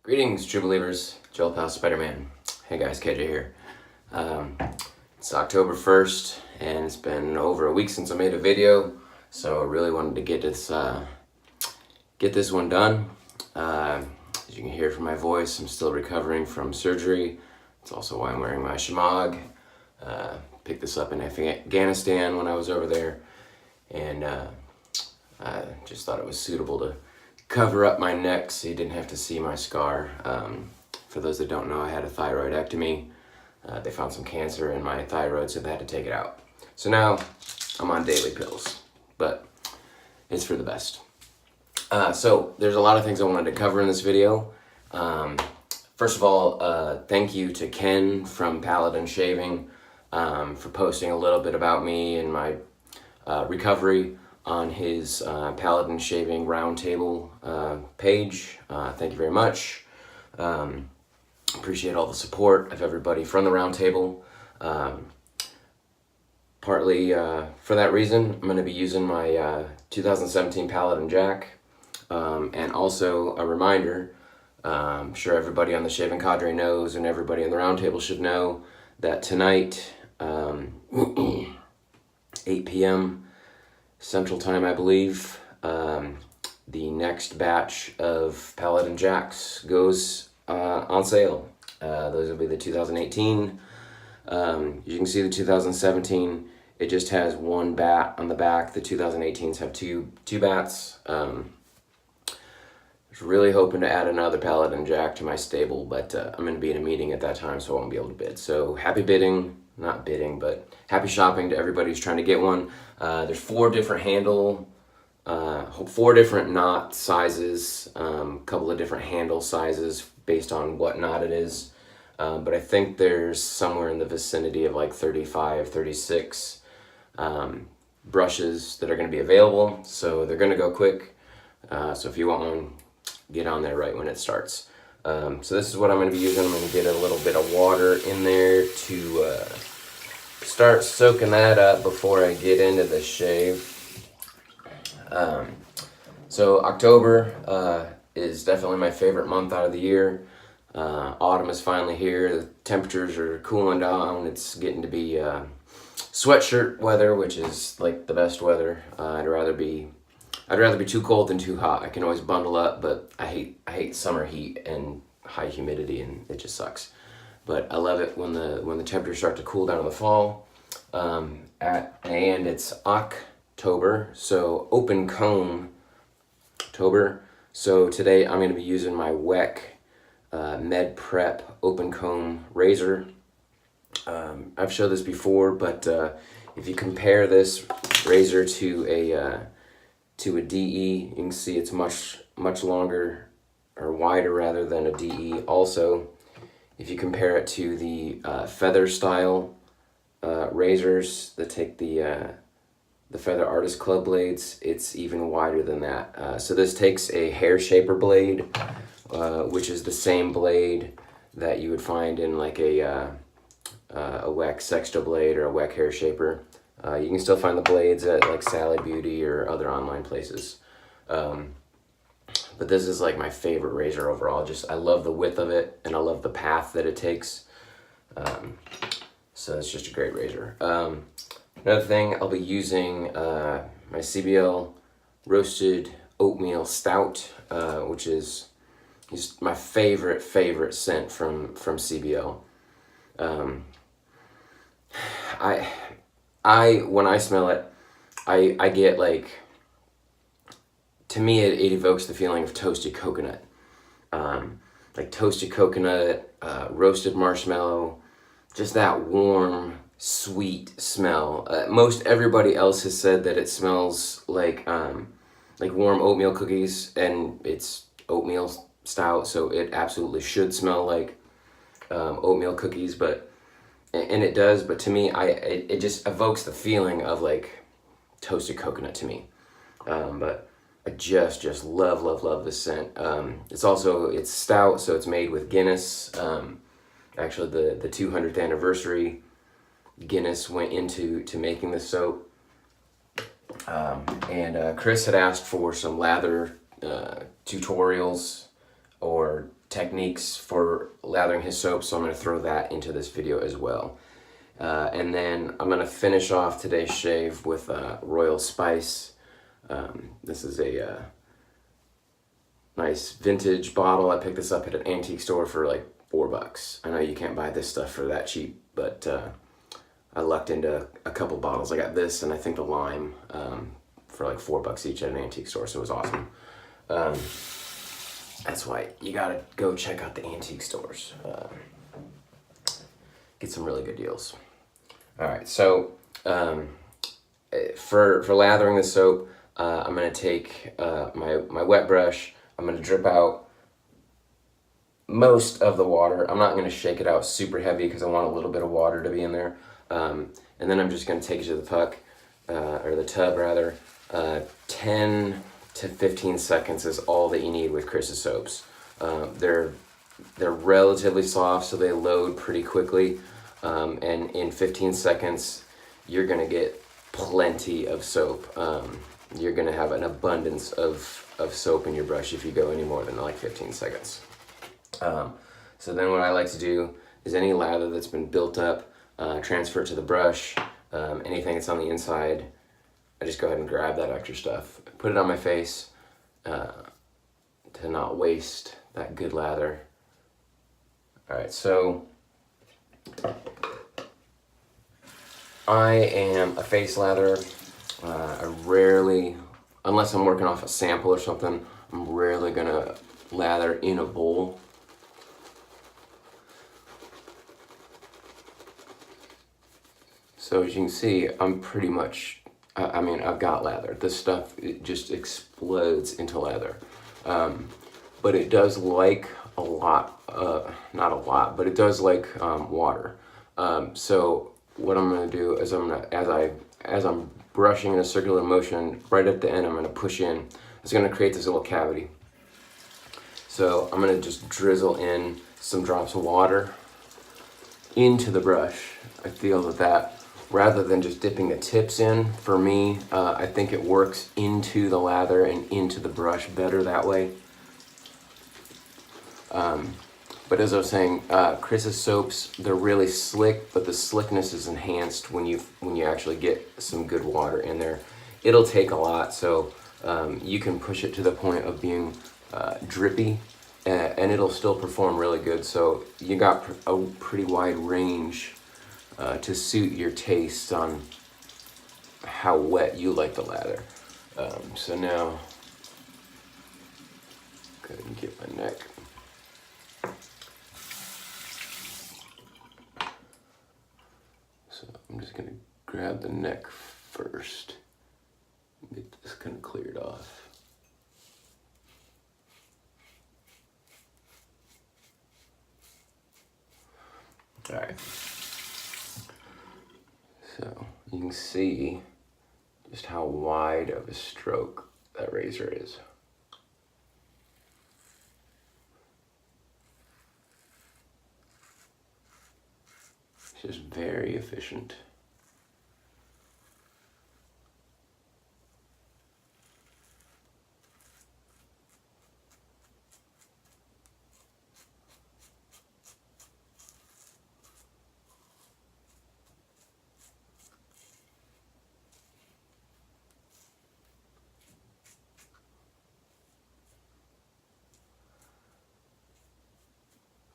Greetings, true believers. Joel Pal Spider-Man. Hey guys, KJ here. It's October 1st, and it's been over a week since I made a video, so I really wanted to get this one done. As you can hear from my voice, I'm still recovering from surgery. It's also why I'm wearing my shamag. Picked this up in Afghanistan when I was over there, and I just thought it was suitable to cover up my neck so you didn't have to see my scar. For those that don't know, I had a thyroidectomy. They found some cancer in my thyroid, so they had to take it out. So now I'm on daily pills, but it's for the best. So there's a lot of things I wanted to cover in this video. First of all, thank you to Ken from Paladin Shaving for posting a little bit about me and my recovery on his Paladin Shaving Roundtable page. Thank you very much. Appreciate all the support of everybody from the Roundtable. Partly for that reason, I'm going to be using my 2017 Paladin Jack. And also a reminder, I'm sure everybody on the Shaving Cadre knows, and everybody in the Roundtable should know, that tonight, 8 p.m. Central Time, I believe, the next batch of Paladin Jacks goes on sale. Those will be the 2018. You can see the 2017, it just has one bat on the back. The 2018s have two bats. I was really hoping to add another Paladin Jack to my stable, but I'm going to be in a meeting at that time, so I won't be able to bid. So happy bidding, not bidding, but happy shopping to everybody who's trying to get one. There's four different knot sizes, a couple of different handle sizes based on what knot it is. But I think there's somewhere in the vicinity of like 35, 36 brushes that are going to be available. So they're going to go quick. So if you want one, get on there right when it starts. So this is what I'm going to be using. I'm going to get a little bit of water in there to start soaking that up before I get into the shave. So October is definitely my favorite month out of the year. Autumn is finally here. The temperatures are cooling down. It's getting to be sweatshirt weather, which is like the best weather. I'd rather be too cold than too hot. I can always bundle up, but I hate summer heat and high humidity, and it just sucks. But I love it when the temperatures start to cool down in the fall. And it's October, so open comb October. So today I'm going to be using my Weck Med Prep open comb razor. I've showed this before, but if you compare this razor to a DE, you can see it's much longer, or wider rather, than a DE. Also, if you compare it to the feather style razors that take the Feather Artist Club blades, it's even wider than that. So this takes a hair shaper blade, which is the same blade that you would find in like a Weck Sexta blade or a Weck hair shaper. You can still find the blades at like Sally Beauty or other online places. But this is like my favorite razor overall. I love the width of it, and I love the path that it takes. So it's just a great razor. Another thing, I'll be using my CBL roasted oatmeal stout, which is my favorite scent from CBL. When I smell it, I get like, to me it evokes the feeling of toasted coconut. Like toasted coconut, roasted marshmallow, just that warm, sweet smell. Most everybody else has said that it smells like warm oatmeal cookies, and it's oatmeal stout, so it absolutely should smell like oatmeal cookies, and it does, but to me, it just evokes the feeling of like toasted coconut to me. But I just love this scent. It's stout, so it's made with Guinness. Actually, the 200th anniversary Guinness went into making this soap. And Chris had asked for some lather tutorials or techniques for lathering his soap, so I'm going to throw that into this video as well. And then I'm going to finish off today's shave with Royal Spice. This is a nice vintage bottle. I picked this up at an antique store for like $4. I know you can't buy this stuff for that cheap, but I lucked into a couple bottles. I got this and I think the lime for like $4 each at an antique store, so it was awesome. That's why you gotta go check out the antique stores. Get some really good deals. All right, so for lathering the soap, I'm gonna take my wet brush. I'm gonna drip out most of the water. I'm not gonna shake it out super heavy because I want a little bit of water to be in there. And then I'm just gonna take it to the puck, or the tub rather. 10 to 15 seconds is all that you need with Chris's soaps. They're relatively soft, so they load pretty quickly. And in 15 seconds, you're gonna get plenty of soap. You're gonna have an abundance of soap in your brush if you go any more than like 15 seconds. So then what I like to do is any lather that's been built up, transfer it to the brush. Anything that's on the inside, I just go ahead and grab that extra stuff, put it on my face to not waste that good lather. All right, so I am a face latherer. I rarely, unless I'm working off a sample or something, I'm rarely gonna lather in a bowl. So as you can see, I'm pretty much, I mean, I've got lather. This stuff, it just explodes into lather. But it does like a lot, not a lot, but it does like water. So what I'm gonna do is as I'm brushing in a circular motion, right at the end, I'm gonna push in. It's gonna create this little cavity. So I'm gonna just drizzle in some drops of water into the brush. I feel that rather than just dipping the tips in, for me, I think it works into the lather and into the brush better that way. But as I was saying, Chris's soaps, they're really slick, but the slickness is enhanced when you actually get some good water in there. It'll take a lot, so you can push it to the point of being drippy, and it'll still perform really good. So you got a pretty wide range to suit your taste on how wet you like the lather. So now, go ahead and get my neck. So I'm just gonna grab the neck first and get this kind of cleared off. All right. So you can see just how wide of a stroke that razor is. It's just very efficient.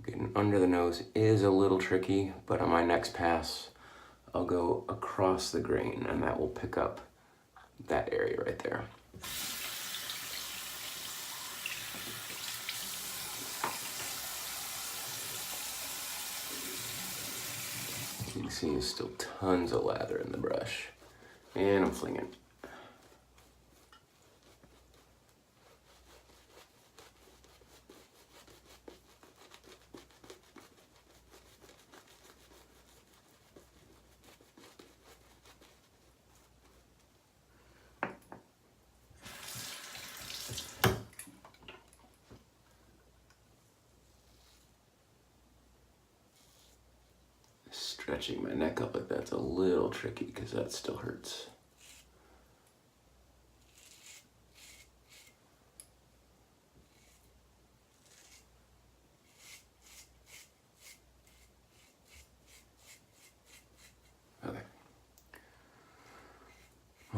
Getting under the nose is a little tricky, but on my next pass, I'll go across the grain and that will pick up that area right there. You can see there's still tons of lather in the brush, and I'm flinging. Stretching my neck up like that's a little tricky because that still hurts.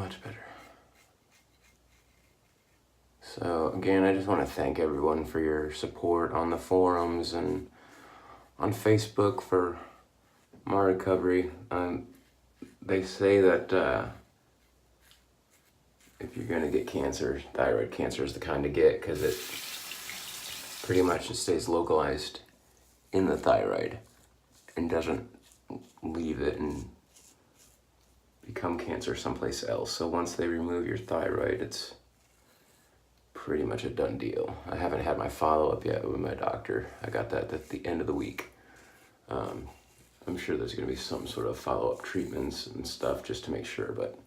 Much better. So again, I just want to thank everyone for your support on the forums and on Facebook for my recovery. They say that if you're going to get cancer, thyroid cancer is the kind to get, because it pretty much just stays localized in the thyroid and doesn't leave it and become cancer someplace else. So once they remove your thyroid, it's pretty much a done deal. I haven't had my follow-up yet with my doctor. I got that at the end of the week. I'm sure there's going to be some sort of follow-up treatments and stuff just to make sure, but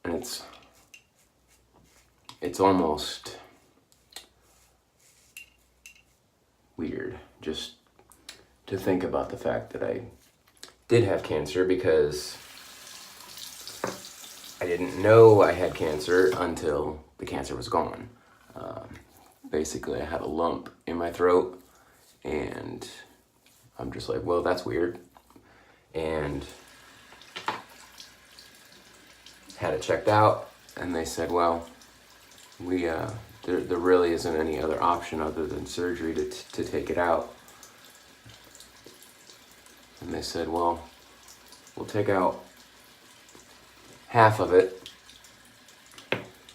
and it's almost weird just to think about the fact that I did have cancer, because I didn't know I had cancer until the cancer was gone. Basically, I had a lump in my throat, and I'm just like, well, that's weird. And had it checked out, and they said, well, we there really isn't any other option other than surgery to take it out. And they said, well, we'll take out half of it,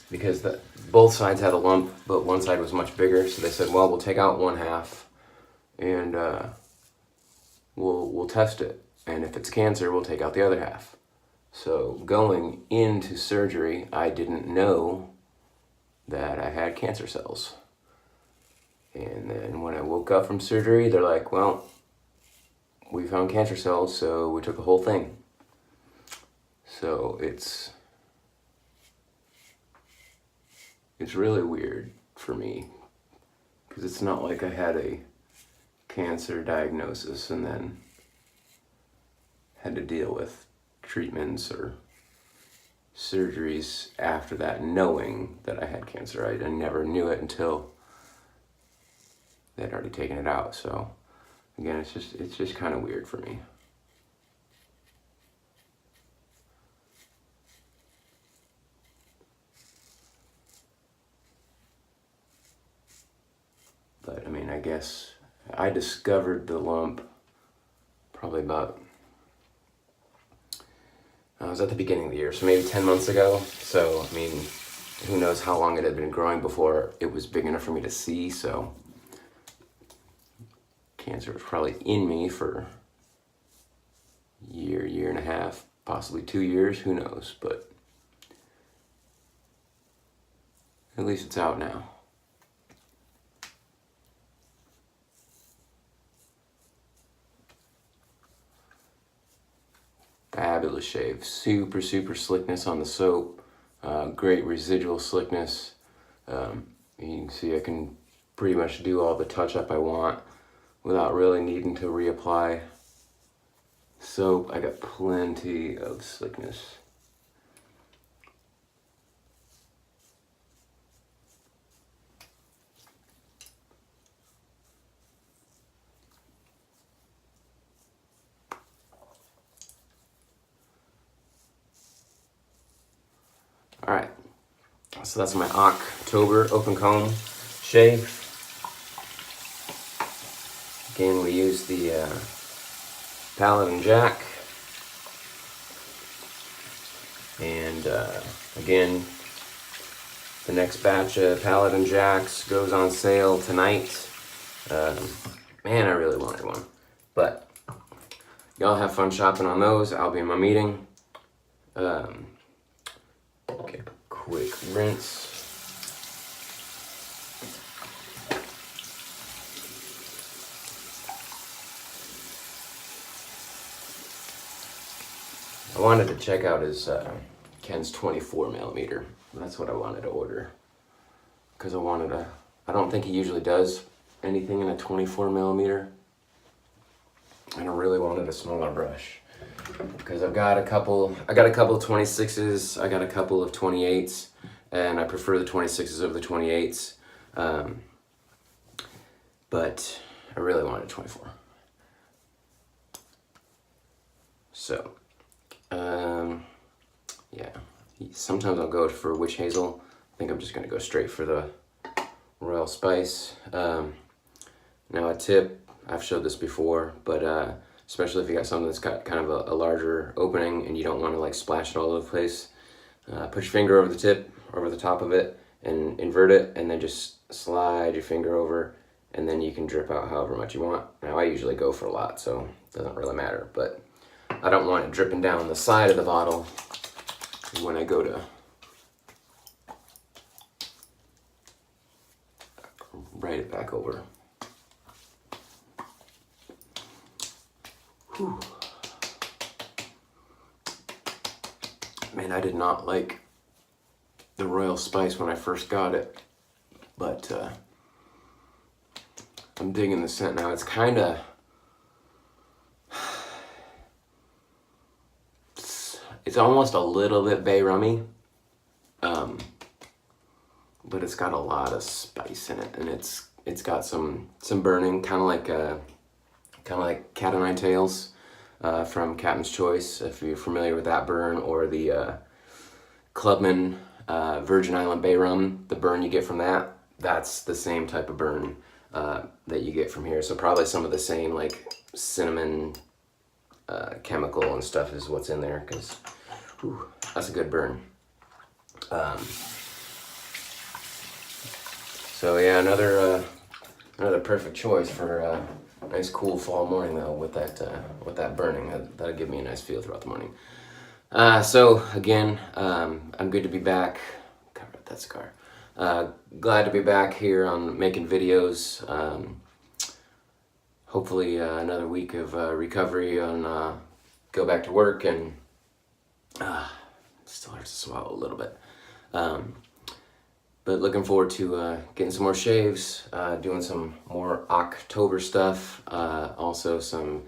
because both sides had a lump, but one side was much bigger. So they said, well, we'll take out one half, and we'll test it. And if it's cancer, we'll take out the other half. So going into surgery, I didn't know that I had cancer cells. And then when I woke up from surgery, they're like, well, we found cancer cells, so we took the whole thing. So it's really weird for me, because it's not like I had a cancer diagnosis and then had to deal with treatments or surgeries after that, knowing that I had cancer. I never knew it until they'd already taken it out. So again, it's just kind of weird for me. But I mean, I guess I discovered the lump probably about, I was at the beginning of the year, so maybe 10 months ago. So, I mean, who knows how long it had been growing before it was big enough for me to see. So cancer was probably in me for a year and a half, possibly 2 years, who knows. But at least it's out now. Fabulous shave. Super slickness on the soap. Great residual slickness. You can see I can pretty much do all the touch-up I want without really needing to reapply soap. I got plenty of slickness. All right, so that's my October open comb shave. Again, we use the Paladin jack, and again, the next batch of Paladin jacks goes on sale tonight. Man, I really wanted one, but y'all have fun shopping on those. I'll be in my meeting. Okay, quick rinse. I wanted to check out his Ken's 24 millimeter. That's what I wanted to order, because I don't think he usually does anything in a 24 millimeter. And I really wanted a smaller brush, because I got a couple of 26s, I got a couple of 28s, and I prefer the 26s over the 28s. But I really wanted 24. So Yeah, sometimes I'll go for witch hazel. I think I'm just gonna go straight for the royal spice. Now a tip, I've showed this before, but especially if you got something that's got kind of a larger opening and you don't want to like splash it all over the place, put your finger over the tip, over the top of it, and invert it, and then just slide your finger over, and then you can drip out however much you want. Now I usually go for a lot, so it doesn't really matter, but I don't want it dripping down the side of the bottle when I go to write it back over. Whew. Man, I did not like the royal spice when I first got it, but I'm digging the scent now. It's kind of, it's almost a little bit bay rummy, but it's got a lot of spice in it, and it's got some burning, kind of like Cat o' Nine Tails from Captain's Choice, if you're familiar with that burn, or the Clubman Virgin Island Bay Rum. The burn you get from that, that's the same type of burn that you get from here. So probably some of the same like cinnamon chemical and stuff is what's in there, because that's a good burn. So yeah, another perfect choice for a nice cool fall morning though, with that burning. That'll give me a nice feel throughout the morning. So again, I'm good to be back. Cover up that scar. Glad to be back here on making videos. Hopefully another week of recovery on go back to work, and still hurts to swallow a little bit. But looking forward to getting some more shaves, doing some more October stuff, also some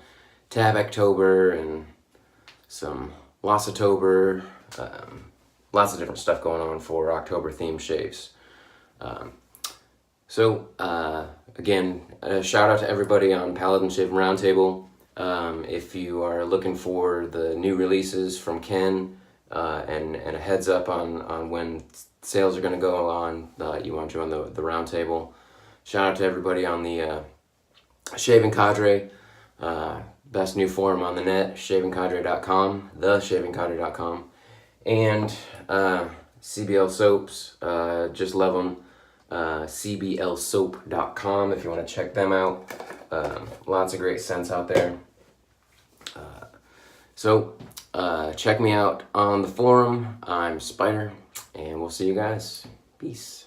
Tab-October and some Loss-October, lots of different stuff going on for October themed shaves. So again, a shout out to everybody on Paladin Shaving Roundtable. If you are looking for the new releases from Ken and a heads up on when sales are going to go on, you want to join the roundtable. Shout out to everybody on the Shaving Cadre, best new forum on the net, shavingcadre.com, theshavingcadre.com, and CBL soaps, just love them. CBLsoap.com if you want to check them out. Lots of great scents out there. So check me out on the forum. I'm Spider, and we'll see you guys. Peace.